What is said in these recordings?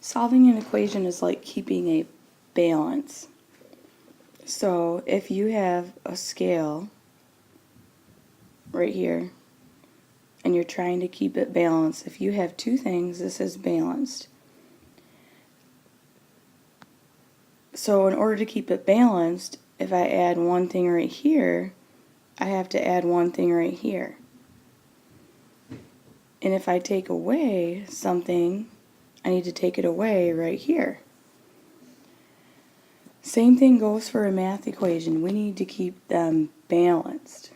Solving an equation is like keeping a balance. So if you have a scale right here and you're trying to keep it balanced, if you have two things, this is balanced. So in order to keep it balanced, if I add one thing right here, I have to add one thing right here. And if I take away something, I need to take it away right here. Same thing goes for a math equation. We need to keep them balanced.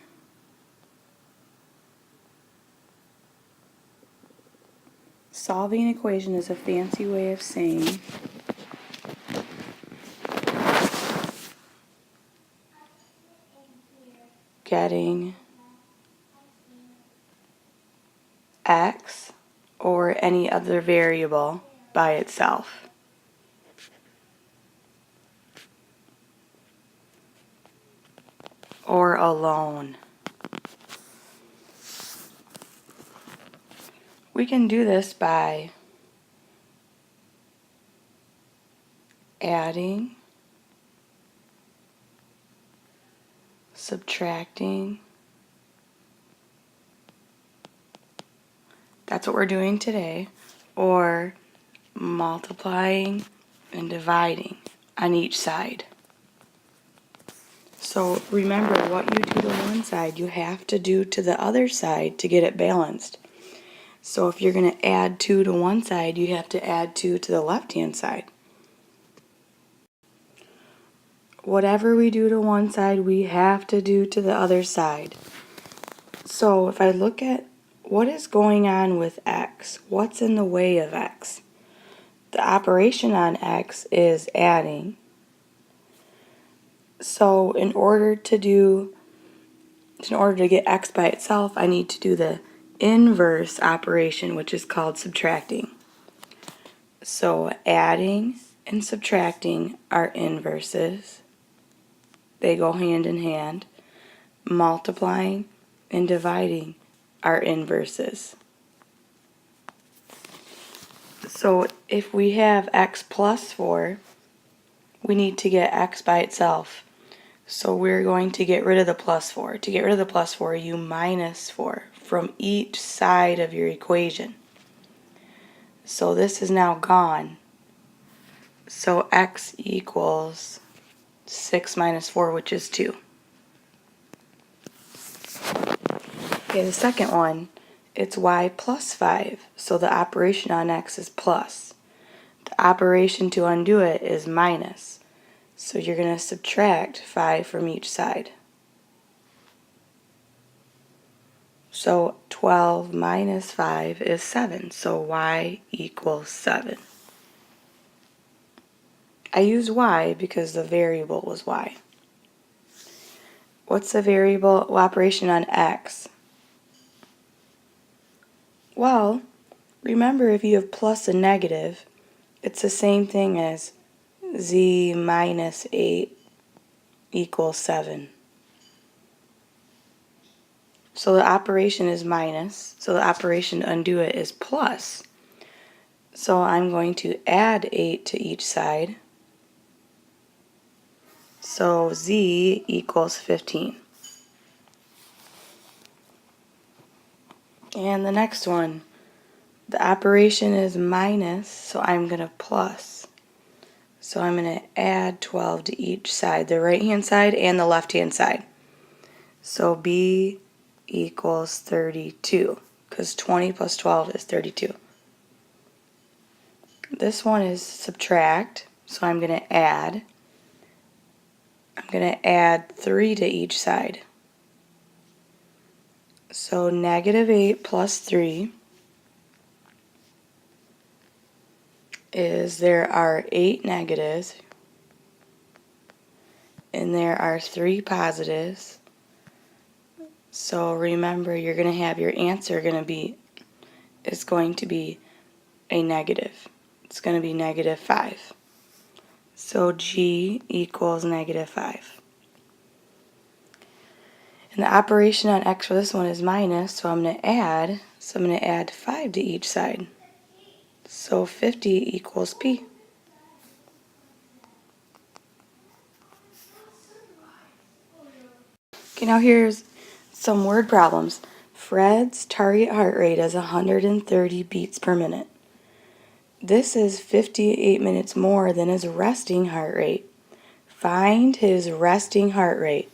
Solving an equation is a fancy way of saying getting x or any other variable by itself. Or alone. We can do this by adding, subtracting. That's what we're doing today. Or multiplying and dividing on each side. So remember, what you do to one side, you have to do to the other side to get it balanced. So if you're going to add 2 to one side, you have to add 2 to the left-hand side. Whatever we do to one side, we have to do to the other side. So if I look at what is going on with x, what's in the way of x? The operation on x is adding. So in order to get x by itself, I need to do the inverse operation, which is called subtracting. So adding and subtracting are inverses. They go hand in hand. Multiplying and dividing are inverses. So if we have x plus 4, we need to get x by itself. So we're going to get rid of the plus 4. To get rid of the plus 4, you minus 4 from each side of your equation. So this is now gone. So x equals 6 minus 4, which is 2. Okay, the second one, it's y plus 5. So the operation on x is plus. The operation to undo it is minus. So you're going to subtract 5 from each side. So 12 minus 5 is 7. So y equals 7. I used y because the variable was y. What's the variable operation on x? Well, remember, if you have plus and negative, it's the same thing as z minus 8 equals 7. So the operation is minus, so the operation to undo it is plus. So I'm going to add 8 to each side. So z equals 15. And the next one, the operation is minus, so I'm going to plus. So I'm going to add 12 to each side, the right-hand side and the left-hand side. So b equals 32, because 20 plus 12 is 32. This one is subtract, so I'm going to add. I'm going to add 3 to each side. So negative 8 plus 3 is there are 8 negatives and there are 3 positives. So remember, you're going to have your answer is going to be a negative. It's going to be negative 5. So g equals negative 5. And the operation on x for this one is minus, so I'm going to add. So I'm going to add 5 to each side. So 50 equals P. Okay, now here's some word problems. Fred's target heart rate is 130 beats per minute. This is 58 minutes more than his resting heart rate. Find his resting heart rate.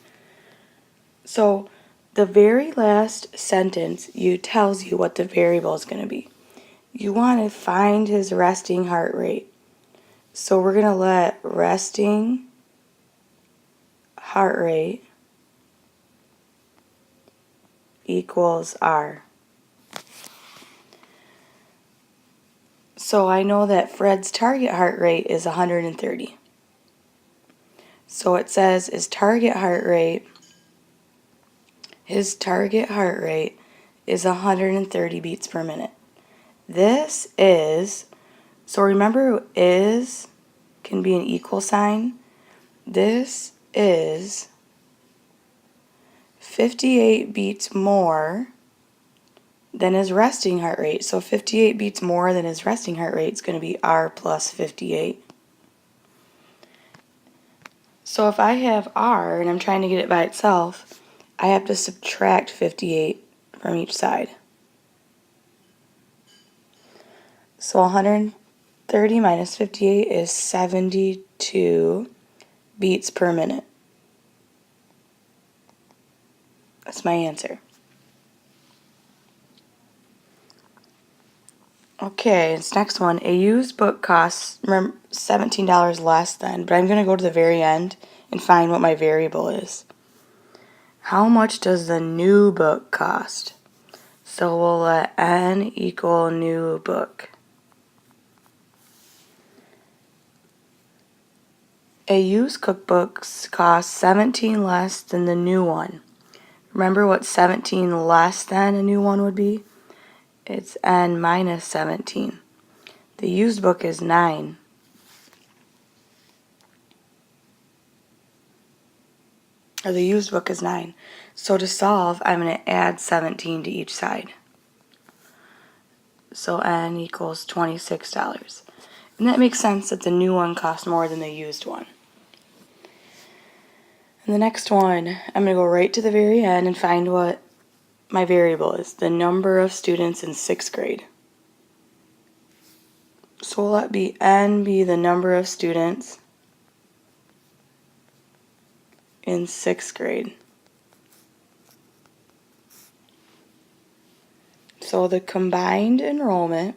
So the very last sentence tells you what the variable is going to be. You want to find his resting heart rate. So we're going to let resting heart rate equals R. So I know that Fred's target heart rate is 130. So it says his target heart rate is 130 beats per minute. This is, so remember is can be an equal sign. This is 58 beats more than his resting heart rate. So 58 beats more than his resting heart rate is going to be R plus 58. So if I have R and I'm trying to get it by itself, I have to subtract 58 from each side. So 130 minus 58 is 72 beats per minute. That's my answer. Okay, this next one. A used book costs $17 less than, but I'm going to go to the very end and find what my variable is. How much does the new book cost? So we'll let n equal new book. A used cookbook costs 17 less than the new one. Remember what 17 less than a new one would be? It's n minus 17. The used book is 9. Or the used book is 9. So to solve, I'm going to add 17 to each side. So n equals $26. And that makes sense that the new one costs more than the used one. And the next one, I'm going to go right to the very end and find what my variable is, the number of students in 6th grade. So we'll let n be the number of students in 6th grade. So the combined enrollment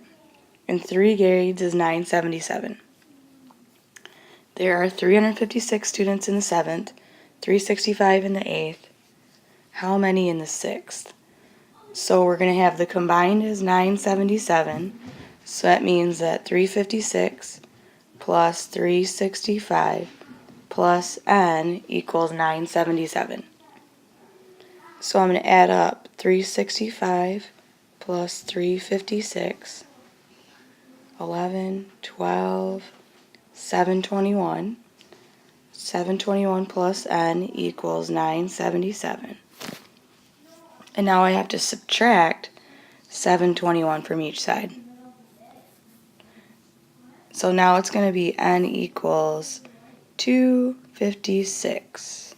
in 3 grades is 977. There are 356 students in the 7th, 365 in the 8th. How many in the 6th? So we're going to have the combined is 977. So that means that 356 plus 365 plus n equals 977. So I'm going to add up 365 plus 356, 11, 12, 721. 721 plus n equals 977. And now I have to subtract 721 from each side. So now it's going to be n equals 256.